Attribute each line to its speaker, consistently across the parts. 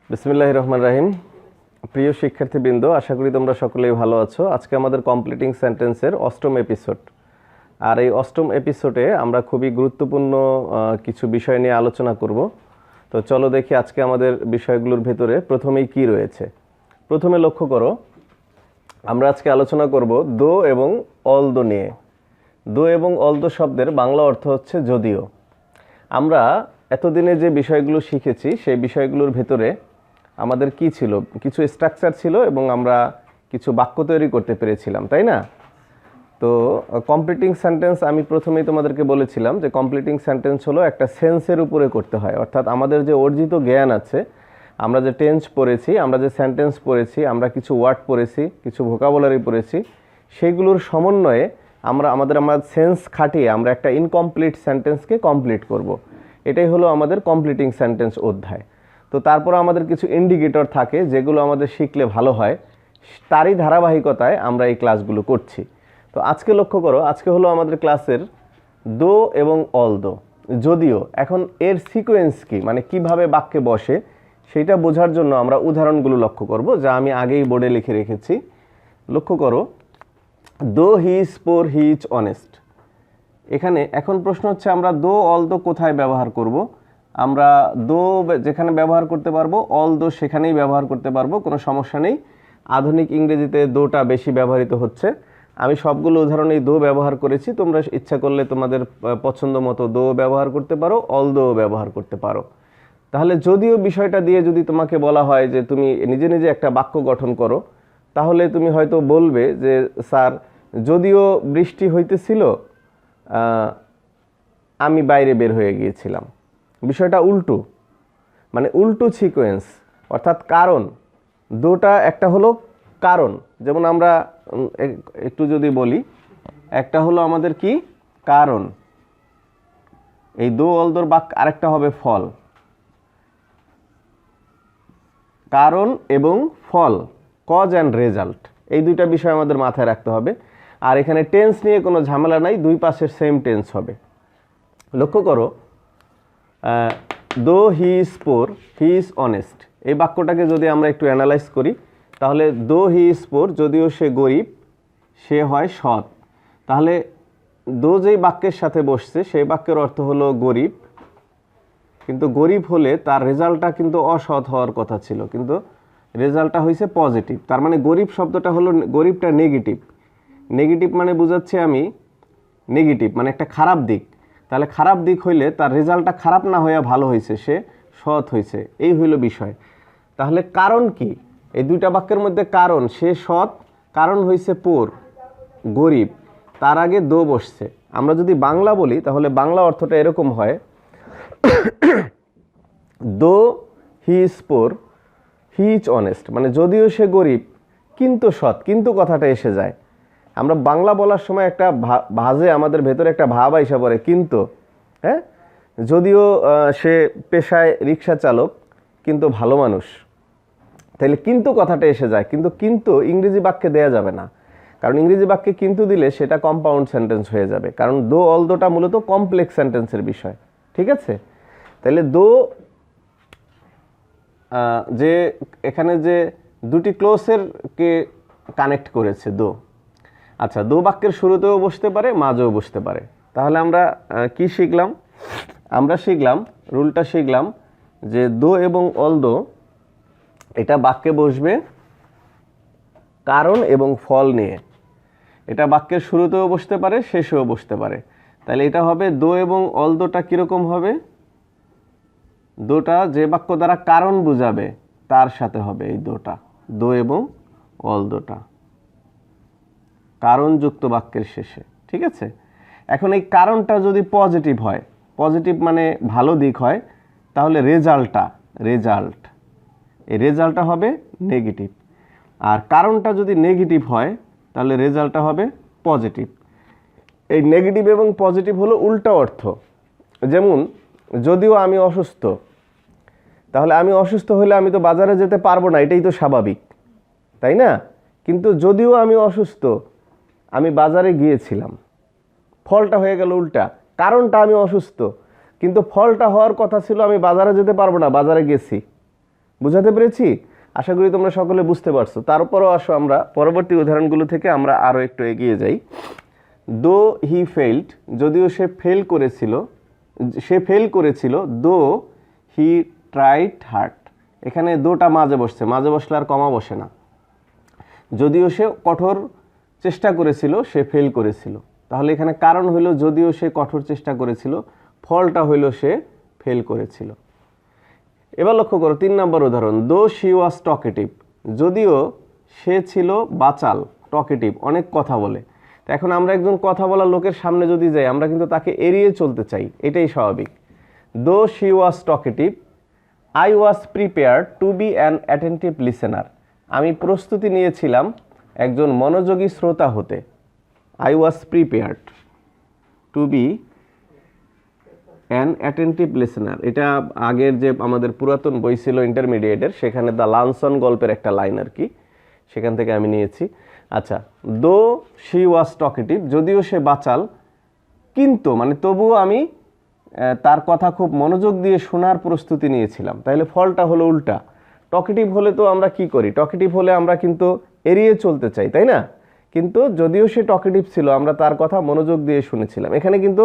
Speaker 1: বিসমিল্লাহির রহমানির রহিম। প্রিয় শিক্ষার্থীবৃন্দ, আশা করি তোমরা সকলেই ভালো আছো। আজকে আমাদের কমপ্লিটিং সেন্টেন্সের অষ্টম এপিসোড। আর এই অষ্টম এপিসোডে আমরা খুবই গুরুত্বপূর্ণ কিছু বিষয় নিয়ে আলোচনা করব। তো চলো দেখি আজকে আমাদের বিষয়গুলোর ভেতরে প্রথমেই কি রয়েছে। প্রথমে লক্ষ্য করো, আমরা আজকে আলোচনা করব দো এবং অলদো নিয়ে। দো এবং অলদো শব্দের বাংলা অর্থ হচ্ছে যদিও। আমরা এতদিনে যে বিষয়গুলো শিখেছি সেই বিষয়গুলোর ভেতরে আমাদের কি ছিল, কিছু স্ট্রাকচার ছিল এবং আমরা কিছু বাক্য তৈরি করতে পেরেছিলাম, তাই না? তো কমপ্লিটিং সেন্টেন্স আমি প্রথমেই তোমাদেরকে বলেছিলাম যে কমপ্লিটিং সেন্টেন্স হলো একটা সেন্সের উপরে করতে হয়, অর্থাৎ আমাদের যে অর্জিত জ্ঞান আছে, আমরা যে টেন্স পড়েছি, আমরা যে সেন্টেন্স পড়েছি, আমরা কিছু ওয়ার্ড পড়েছি, কিছু ভোকাবুলারি পড়েছি, সেগুলোর সমন্বয়ে আমরা আমাদের সেন্স খাটিয়ে আমরা একটা ইনকমপ্লিট সেন্টেন্সকে কমপ্লিট করব। এটাই হলো আমাদের কমপ্লিটিং সেন্টেন্স অধ্যায়। তো তারপর আমাদের কিছু ইন্ডিকেটর থাকে যেগুলো আমাদের শিখলে ভালো হয়, তারই ধারাবাহিকতায় আমরা এই ক্লাসগুলো করছি। তো আজকে লক্ষ্য করো, আজকে হলো আমাদের ক্লাসের দো এবং অলদো। যদিও এখন এর সিকোয়েন্স কি, মানে কিভাবে বাক্যে বসে সেইটা বোঝার জন্য আমরা উদাহরণগুলো লক্ষ্য করব, যা আমি আগেই বোর্ডে লিখে রেখেছি। লক্ষ্য করো, দো he is poor he is honest. এখানে এখন প্রশ্ন হচ্ছে আমরা দো অলদো কোথায় ব্যবহার করব। আমরা দো যেখানে ব্যবহার করতে পারবো, অলদো সেখানেই ব্যবহার করতে পারবো, কোনো সমস্যা নেই। আধুনিক ইংরেজিতে দোটা বেশি ব্যবহৃত হচ্ছে। আমি সবগুলো উদাহরণেই দো ব্যবহার করেছি, তোমরা ইচ্ছা করলে তোমাদের পছন্দ মতো দো ব্যবহার করতে পারো, অলদো ব্যবহার করতে পারো। তাহলে যদিও বিষয়টা দিয়ে যদি তোমাকে বলা হয় যে তুমি নিজে নিজে একটা বাক্য গঠন করো, তাহলে তুমি হয়তো বলবে যে স্যার, যদিও বৃষ্টি হইতেছিল আমি বাইরে বের হয়ে গিয়েছিলাম। বিষয়টা উল্টো, মানে উল্টো সিকোয়েন্স, অর্থাৎ কারণ। দুটা একটা হলো কারণ, যেমন আমরা একটু যদি বলি, একটা হলো আমাদের কি কারণ, এই দো অলদোর বাক্য, আরেকটা হবে ফল। কারণ এবং ফল, কজ অ্যান্ড রেজাল্ট, এই দুইটা বিষয় আমাদের মাথায় রাখতে হবে। আর এখানে টেন্স নিয়ে কোনো ঝামেলা নাই, দুই পাশের সেম টেন্স হবে। লক্ষ্য করো, দো he is poor he is honest, এই বাক্যটাকে যদি আমরা একটু অ্যানালাইজ করি, তাহলে দো হি ইজ পোর, যদিও সে গরিব, সে হয় সৎ। তাহলে দো যেই বাক্যের সাথে বসছে সেই বাক্যের অর্থ হলো গরিব, কিন্তু গরিব হলে তার রেজাল্টটা কিন্তু অসৎ হওয়ার কথা ছিল, কিন্তু রেজাল্টটা হয়েছে পজিটিভ। তার মানে গরিব শব্দটা হলো, গরিবটা নেগেটিভ। নেগেটিভ মানে বুঝাচ্ছি আমি নেগেটিভ, মানে একটা খারাপ দিক। তাহলে খারাপ দিক হইলে তার রেজাল্টটা খারাপ না হইয়া ভালো হয়েছে, সে সৎ হয়েছে, এই হইল বিষয়। তাহলে কারণ কি, এই দুইটা বাক্যের মধ্যে কারণ, সে সৎ, কারণ হয়েছে পোর, গরিব, তার আগে দো বসছে। আমরা যদি বাংলা বলি তাহলে বাংলা অর্থটা এরকম হয়, দো he is poor he is honest, মানে যদিও সে গরিব কিন্তু সৎ, কিন্তু কথাটা এসে যায়। আমরা বাংলা বলার সময় একটা ভাজে আমাদের ভেতরে একটা ভাব আইসা পড়ে, কিন্তু হ্যাঁ, যদিও সে পেশায় রিক্সা চালক কিন্তু ভালো মানুষ, তাহলে কিন্তু কথাটা এসে যায়। কিন্তু কিন্তু ইংরেজি বাক্যে দেয়া যাবে না, কারণ ইংরেজি বাক্যে কিন্তু দিলে সেটা কম্পাউন্ড সেন্টেন্স হয়ে যাবে, কারণ দো অলদোটা মূলত কমপ্লেক্স সেন্টেন্সের বিষয়, ঠিক আছে? তাহলে দো যে এখানে যে দুটি ক্লোজের কে কানেক্ট করেছে দো, আচ্ছা, দো বাক্যের শুরুতেও বসতে পারে, মাঝেও বসতে পারে। তাহলে আমরা কি শিখলাম? আমরা শিখলাম, রুলটা শিখলাম যে দো এবং অলদো এটা বাক্যে বসবে কারণ এবং ফল নিয়ে। এটা বাক্যের শুরুতেও বসতে পারে, শেষেও বসতে পারে। তাহলে এটা হবে দো এবং অলদোটা কীরকম হবে? দোটা যে বাক্য দ্বারা কারণ বুঝাবে তার সাথে হবে এই দোটা, দো এবং অলদোটা কারণযুক্ত বাক্যের শেষে, ঠিক আছে? এখন এই কারণটা যদি পজিটিভ হয়, পজিটিভ মানে ভালো দিক হয়, তাহলে এই রেজাল্টটা হবে নেগেটিভ। আর কারণটা যদি নেগেটিভ হয় তাহলে রেজাল্টটা হবে পজিটিভ। এই নেগেটিভ এবং পজিটিভ হলো উল্টা অর্থ। যেমন যদিও আমি অসুস্থ, তাহলে আমি অসুস্থ হলে আমি তো বাজারে যেতে পারবো না, এটাই তো স্বাভাবিক, তাই না? কিন্তু যদিও আমি অসুস্থ, আমি বাজারে গিয়েছিলাম, ফলটা হয়ে গেল উল্টা। কারণটা আমি অসুস্থ, কিন্তু ফলটা হওয়ার কথা ছিল আমি বাজারে যেতে পারবো না, বাজারে গেছি, বুঝাতে পেরেছি? আশা করি তোমরা সকলে বুঝতে পারছো। তারপরও আসো আমরা পরবর্তী উদাহরণগুলো থেকে আমরা আরও একটু এগিয়ে যাই। দো হি ফেইল্ড, যদিও সে ফেল করেছিল, দো হি ট্রাইড হার্ড। এখানে দোটা মাঝে বসছে, মাঝে বসলে আর কমা বসে না। যদিও সে কঠোর চেষ্টা করেছিল, সে ফেল করেছিল। তাহলে এখানে কারণ হইল যদিও সে কঠোর চেষ্টা করেছিল, ফলটা হইল সে ফেল করেছিল। এবার লক্ষ্য করো 3 নম্বর উদাহরণ, দো শি ওয়াজ টকেটিভ, যদিও সে ছিল বাচাল, টকেটিভ, অনেক কথা বলে। তো এখন আমরা একজন কথা বলা লোকের সামনে যদি যাই, আমরা কিন্তু তাকে এড়িয়ে চলতে চাই, এটাই স্বাভাবিক। Though she was talkative, I was prepared two be an attentive listener, আমি প্রস্তুতি নিয়েছিলাম একজন মনোযোগী শ্রোতা হতে। I was prepared two be an attentive listener, এটা আগের যে আমাদের পুরাতন বই ছিল ইন্টারমিডিয়েটের, সেখানে দ্য লানসন গল্পের একটা লাইন আর কি, সেখান থেকে আমি নিয়েছি। আচ্ছা, দো শি ওয়াজ টকেটিভ, যদিও সে বাচাল, কিন্তু মানে তবুও আমি তার কথা খুব মনোযোগ দিয়ে শোনার প্রস্তুতি নিয়েছিলাম। তাহলে ফলটা হলো উল্টা। টকেটিভ হলে তো আমরা কি করি? টকেটিভ হলে আমরা কিন্তু এড়িয়ে চলতে চাই, তাই না? কিন্তু যদিও সে টকেটিভ ছিল, আমরা তার কথা মনোযোগ দিয়ে শুনেছিলাম। এখানে কিন্তু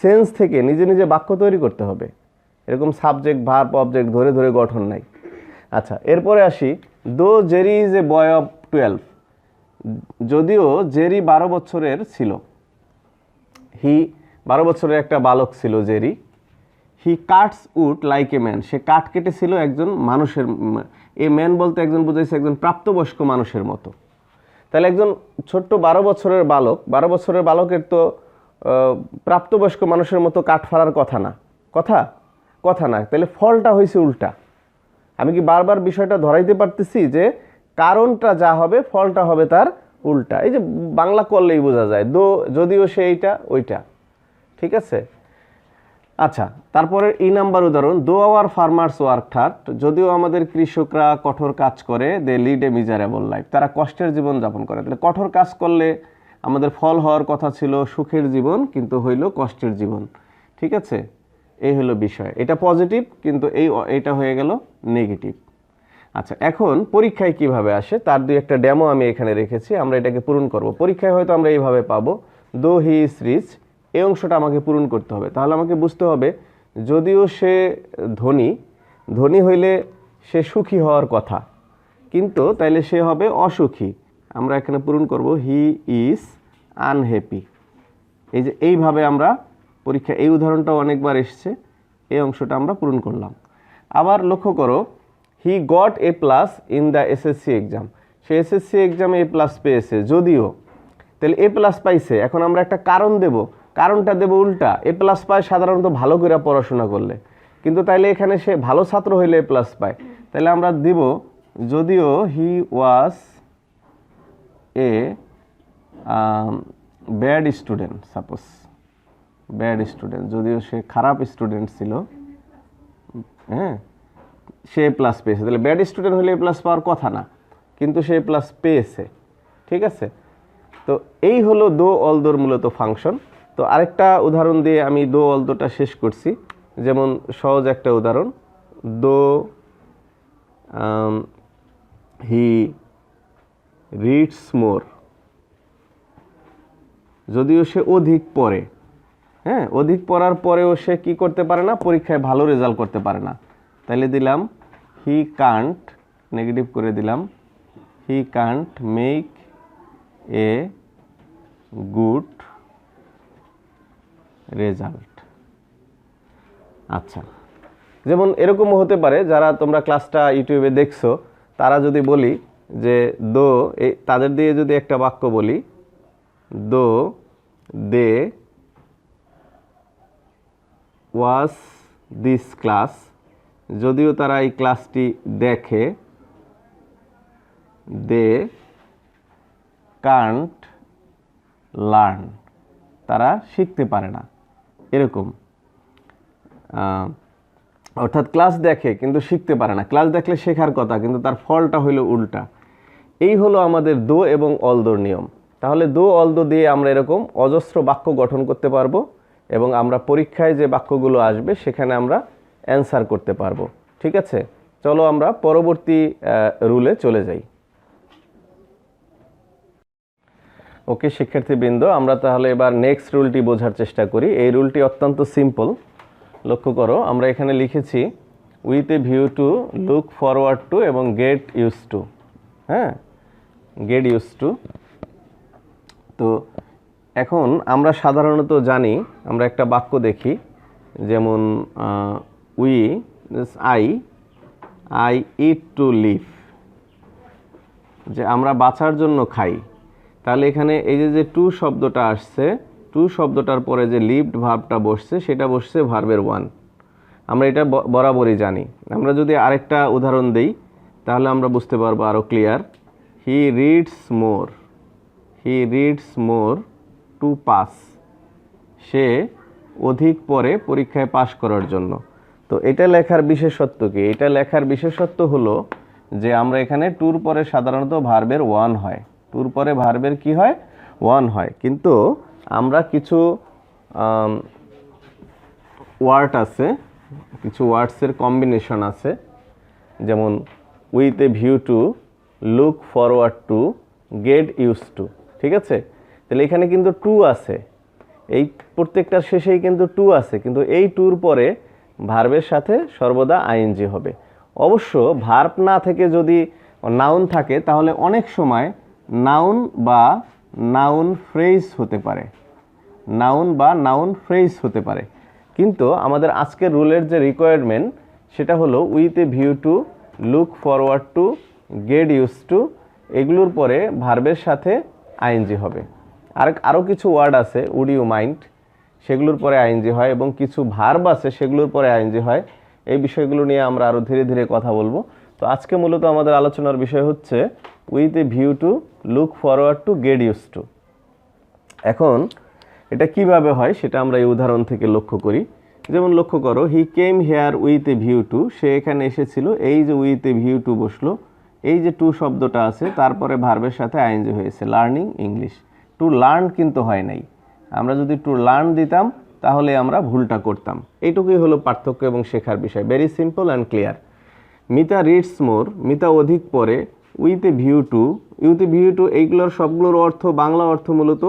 Speaker 1: সেন্স থেকে নিজে নিজে বাক্য তৈরি করতে হবে, এরকম সাবজেক্ট ভার্ব অবজেক্ট ধরে ধরে গঠন নাই। আচ্ছা, এরপরে আসি, দো Jerry is a boy of 12, যদিও জেরি 12 বছরের ছিল, হি 12 বছরের একটা বালক ছিল Jerry. He cuts wood like a man, সে কাঠ কেটেছিল একজন মানুষের, এ ম্যান বলতে একজন বুঝাইছে একজন প্রাপ্তবয়স্ক মানুষের মতো। তাহলে একজন ছোট্ট 12 বছরের বালক, 12 বছরের বালকের তো প্রাপ্তবয়স্ক মানুষের মতো কাঠ ফাড়ার কথা না, কথা না। তাহলে ফলটা হয়েছে উল্টা। আমি কি বারবার বিষয়টা ধরাইতে পারতেছি যে কারণটা যা হবে, ফলটা হবে তার উল্টা। এই যে বাংলা করলেই বোঝা যায়, দো যদিও সে এইটা ওইটা, ঠিক আছে? আচ্ছা, তারপরে এই নাম্বার উদাহরণ, দো আওয়ার ফার্মার্স ওয়ার্ক হার্ড, যদিও আমাদের কৃষকরা কঠোর কাজ করে, they lead a miserable life, তারা কষ্টের জীবন যাপন করে। তাহলে কঠোর কাজ করলে আমাদের ফল হওয়ার কথা ছিল সুখের জীবন, কিন্তু হইল কষ্টের জীবন, ঠিক আছে? এই হলো বিষয়। এটা পজিটিভ, কিন্তু এইটা হয়ে গেল নেগেটিভ। আচ্ছা, এখন পরীক্ষায় কিভাবে আসে তার দুই একটা ডেমো আমি এখানে রেখেছি, আমরা এটাকে পূরণ করব। পরীক্ষায় হয়তো আমরা এইভাবে পাবো, দো হি ইজ রিচ, এই অংশটা আমাকে পূরণ করতে হবে। তাহলে আমাকে বুঝতে হবে যদিও সে ধনী হইলে সে সুখী হওয়ার কথা, কিন্তু তাইলে সে হবে অসুখী। আমরা এখানে পূরণ করব হি ইজ আনহ্যাপি। এই যে এইভাবে আমরা পরীক্ষা, এই উদাহরণটাও অনেকবার এসেছে, এই অংশটা আমরা পূরণ করলাম। আবার লক্ষ্য করো, he got a plus in the SSC exam, say SSC এক্সামে এ প্লাস পেয়েছে যদিও। তাহলে এ প্লাস পাইছে, এখন আমরা একটা কারণ দেব, কারণটা দেব উল্টা। এ প্লাস পায় সাধারণত ভালো করে পড়াশোনা করলে, কিন্তু তাইলে এখানে সে ভালো ছাত্র হইলে এ প্লাস পায়। তাহলে আমরা দিব যদিও he was a bad student, suppose bad student, যদিও সে খারাপ স্টুডেন্ট ছিল, হ্যাঁ, সে এ প্লাস পেয়েছে। তাহলে ব্যাড স্টুডেন্ট হলে এ প্লাস পাওয়ার কথা না, কিন্তু সে এ প্লাস পেয়েছে, ঠিক আছে? তো এই হলো দো অলদোর মূলত ফাংশন। তো আরেকটা উদাহরণ দিয়ে আমি দো অলদোটা শেষ করছি। যেমন সহজ একটা উদাহরণ, দো হি রিডস মোর, যদিও সে অধিক পড়ে, হ্যাঁ, অধিক পড়ার পরেও সে কি করতে পারে না, পরীক্ষায় ভালো রেজাল্ট করতে পারে না। তাইলে দিলাম হি কান্ট, নেগেটিভ করে দিলাম, হি Kant make a good result. আচ্ছা, যেমন এরকমও হতে পারে, যারা তোমরা ক্লাসটা ইউটিউবে দেখছো তারা যদি বলি যে দো, তাদের দিয়ে যদি একটা বাক্য বলি, দো দে ওয়াচ দিস ক্লাস, যদিও তারা এই ক্লাসটি দেখে, দে কান্ট লার্ন, তারা শিখতে পারে না, এরকম। অর্থাৎ ক্লাস দেখে কিন্তু শিখতে পারে না, ক্লাস দেখলে শেখার কথা কিন্তু তার ফলটা হইল উল্টা। এই হলো আমাদের দো এবং অলদোর নিয়ম। তাহলে দো অলদো দিয়ে আমরা এরকম অজস্র বাক্য গঠন করতে পারবো, এবং আমরা পরীক্ষায় যে বাক্যগুলো আসবে সেখানে আমরা অ্যান্সার করতে পারবো, ঠিক আছে? চলো আমরা পরবর্তী রুলে চলে যাই। ওকে শিক্ষার্থীবৃন্দ, আমরা তাহলে এবার নেক্সট রুলটি বোঝার চেষ্টা করি। এই রুলটি অত্যন্ত সিম্পল। লক্ষ্য করো, আমরা এখানে লিখেছি with a view to, look forward two এবং গেট ইউজ টু। হ্যাঁ, গেট ইউজ টু। তো এখন আমরা সাধারণত জানি, আমরা একটা বাক্য দেখি, যেমন আই ইট টু লিভ, যে আমরা বাঁচার জন্য খাই। তাহলে এখানে এই যে টু শব্দটা আসছে, টু শব্দটার পরে যে লিভড ভার্বটা বসছে সেটা বসছে ভার্বের ওয়ান। আমরা এটা বরাবরই জানি। আমরা যদি আরেকটা উদাহরণ দেই তাহলে আমরা বুঝতে পারবো আরও clear. He reads more to pass, সে অধিক পরে পরীক্ষায় পাশ করার জন্য। তো এটা লেখার বিশেষত্ব কি? এটা লেখার বিশেষত্ব হলো যে আমরা এখানে টুর পরে সাধারণত ভার্বের ওয়ান হয়, টুর পরে ভার্বের কি হয়? ওয়ান হয়। কিন্তু আমরা কিছু ওয়ার্ড আছে, কিছু ওয়ার্ডসের কম্বিনেশন আছে, যেমন with a view to, look forward to, get use to. ঠিক আছে? তাহলে এখানে কিন্তু টু আছে, এই প্রত্যেকটার শেষেই কিন্তু টু আছে, কিন্তু এই টুর পরে ভার্বের সাথে সর্বদা আইএনজি হবে। অবশ্য ভার্ব না থেকে যদি নাউন থাকে তাহলে অনেক সময় নাউন বা নাউন ফ্রেজ হতে পারে, নাউন বা নাউন ফ্রেজ হতে পারে। কিন্তু আমাদের আজকের রুলের যে রিকোয়ারমেন্ট সেটা হলো with a view to, look forward to, get use to, এগুলোর পরে ভার্বের সাথে আইএনজি হবে। আরও কিছু ওয়ার্ড আছে, উড ইউ মাইন্ড, সেগুলোর পরে আইএনজি হয়, এবং কিছু ভার্ব আছে সেগুলোর পরে আইএনজি হয়। এই বিষয়গুলো নিয়ে আমরা আরও ধীরে ধীরে কথা বলবো। তো আজকে মূলত আমাদের আলোচনার বিষয় হচ্ছে with a view to, look forward to, get use to. এখন এটা কিভাবে হয় সেটা আমরা এই উদাহরণ থেকে লক্ষ্য করি। যেমন লক্ষ্য করো, he came here with a view to, সে এখানে এসেছিল, এই যে উইথ এ ভিউ টু বসলো, এই যে টু শব্দটা আছে তারপরে ভার্বের সাথে আইএনজি হয়েছে, লার্নিং ইংলিশ। টু লার্ন কিন্তু হয় নাই। আমরা যদি টু লার্ন দিতাম তাহলে আমরা ভুলটা করতাম। এইটুকুই হলো পার্থক্য এবং শেখার বিষয়। Very simple and clear. Mita reads more, Mita অধিক পরে, with a view to, with a view to, এইগুলোর সবগুলোর অর্থ, বাংলা অর্থ মূলত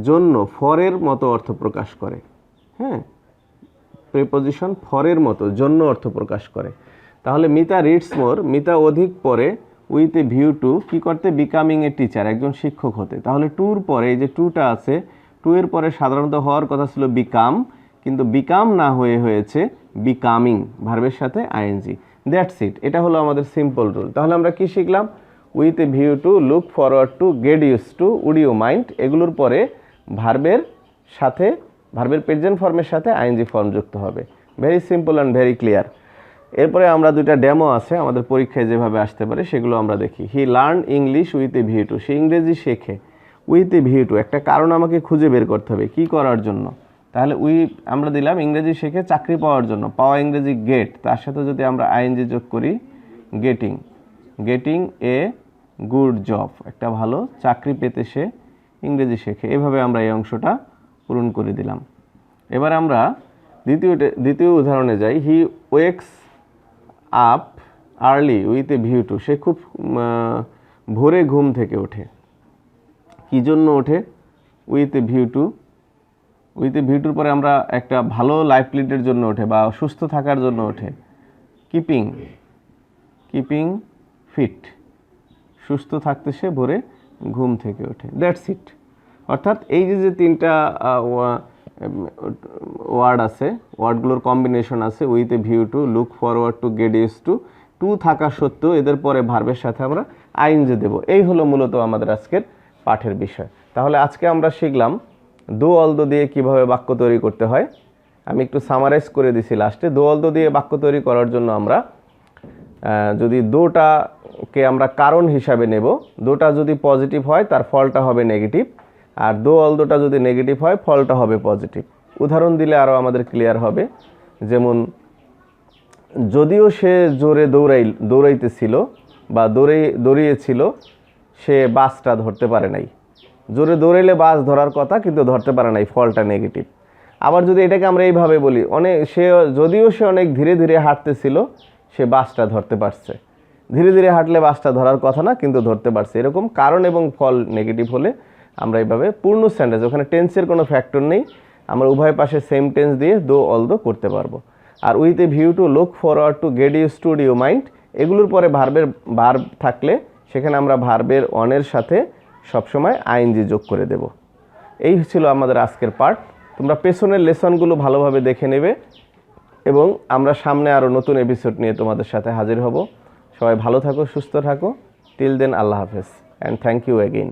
Speaker 1: জন্য, ফরের মতো অর্থ প্রকাশ করে। হ্যাঁ, প্রিপোজিশন ফরের মতো, জন্য অর্থ প্রকাশ করে। তাহলে মিতা রিডস মোর, মিতা অধিক পরে, উইথ এ ভিউ টু, কি করতে? বিকামিং এ টিচার, একজন শিক্ষক হতে। তাহলে টুর পরে এই যে টুটা আছে, টু এর পরে সাধারণত হওয়ার কথা ছিল বিকাম, কিন্তু বিকাম না হয়ে হয়েছে বিকামিং, ভার্বের সাথে আইএনজি। That's it. এটা হলো আমাদের সিম্পল রুল। তাহলে আমরা কি শিখলাম? With a view to, look forward to, get use to, would you mind, এগুলোর পরে ভার্বের সাথে, ভার্বের প্রেজেন্ট ফর্মের সাথে আইএনজি ফর্ম যুক্ত হবে। Very simple and very clear. এরপরে আমরা দুইটা ডেমো আছে আমাদের পরীক্ষায় যেভাবে আসতে পারে সেগুলো আমরা দেখি। He learn English with a view to, সে ইংরেজি শেখে উইথ এ ভিউ টু। একটা কারণ আমাকে খুঁজে বের করতে হবে কি করার জন্য। তাহলে আমরা দিলাম ইংরেজি শেখে চাকরি পাওয়ার জন্য, পাওয়া ইংরেজি গেট, তার সাথে যদি আমরা আইএনজি যোগ করি গেটিং এ গুড জব, একটা ভালো চাকরি পেতে সে ইংরেজি শেখে। এভাবে আমরা এই অংশটা পূরণ করে দিলাম। এবার আমরা দ্বিতীয় উদাহরণে যাই। He wakes up early with a view to, সে খুব ভোরে ঘুম থেকে ওঠে। কি জন্য ওঠে? With a view to. With a view টুর পরে আমরা একটা ভালো লাইফ লিডের জন্য ওঠে বা সুস্থ থাকার জন্য ওঠে। কিপিং ফিট, সুস্থ থাকতে সে ভোরে ঘুম থেকে ওঠে। That's it. অর্থাৎ এই যে তিনটা ওয়ার্ড আছে, ওয়ার্ডগুলোর কম্বিনেশন আছে, with a view to, look forward to, get use to, to থাকা সত্ত্বেও এদের পরে ভার্বের সাথে আমরা আইএনজি দেব। এই হলো মূলত আমাদের আজকের পাঠের বিষয়। তাহলে আজকে আমরা শিখলাম দো অলদো দিয়ে কিভাবে বাক্য তৈরি করতে হয়। আমি একটু সামারাইজ করে দিছি লাস্টে। দো অলদো দিয়ে বাক্য তৈরি করার জন্য আমরা যদি দোটাকে আমরা কারণ হিসাবে নেব, দোটা যদি পজিটিভ হয় তার ফলটা হবে নেগেটিভ, আর দো অলদোটা যদি নেগেটিভ হয় ফলটা হবে পজিটিভ। উদাহরণ দিলে আরও আমাদের ক্লিয়ার হবে। যেমন যদিও সে জোরে দৌড়াইতেছিল বা দৌড়িয়েছিল, সে বাসটা ধরতে পারে নাই। জোরে দৌড়াইলে বাস ধরার কথা কিন্তু ধরতে পারে নাই, ফলটা নেগেটিভ। আবার যদি এটাকে আমরা এইভাবে বলি, যদিও সে অনেক ধীরে ধীরে হাঁটতেছিল সে বাসটা ধরতে পারছে। ধীরে ধীরে হাঁটলে বাসটা ধরার কথা না, কিন্তু ধরতে পারছে। এরকম কারণ এবং ফল নেগেটিভ হলে আমরা এইভাবে পূর্ণ সেন্টেন্স, ওখানে টেন্সের কোনো ফ্যাক্টর নেই, আমরা উভয় পাশে সেম টেন্স দিয়ে দো অল দো করতে পারবো। আর with a view to look forward to get use to you mind, এগুলোর পরে ভার্ব থাকলে সেখানে আমরা ভার্বের অনের সাথে সবসময় আইএনজি যোগ করে দেব। এই ছিল আমাদের আজকের পার্ট। তোমরা পেছনের লেসনগুলো ভালোভাবে দেখে নেবে এবং আমরা সামনে আরও নতুন এপিসোড নিয়ে তোমাদের সাথে হাজির হব। সবাই ভালো থাকো, সুস্থ থাকো। টিল দেন, আল্লাহ হাফেজ অ্যান্ড থ্যাংক ইউ অ্যাগেইন।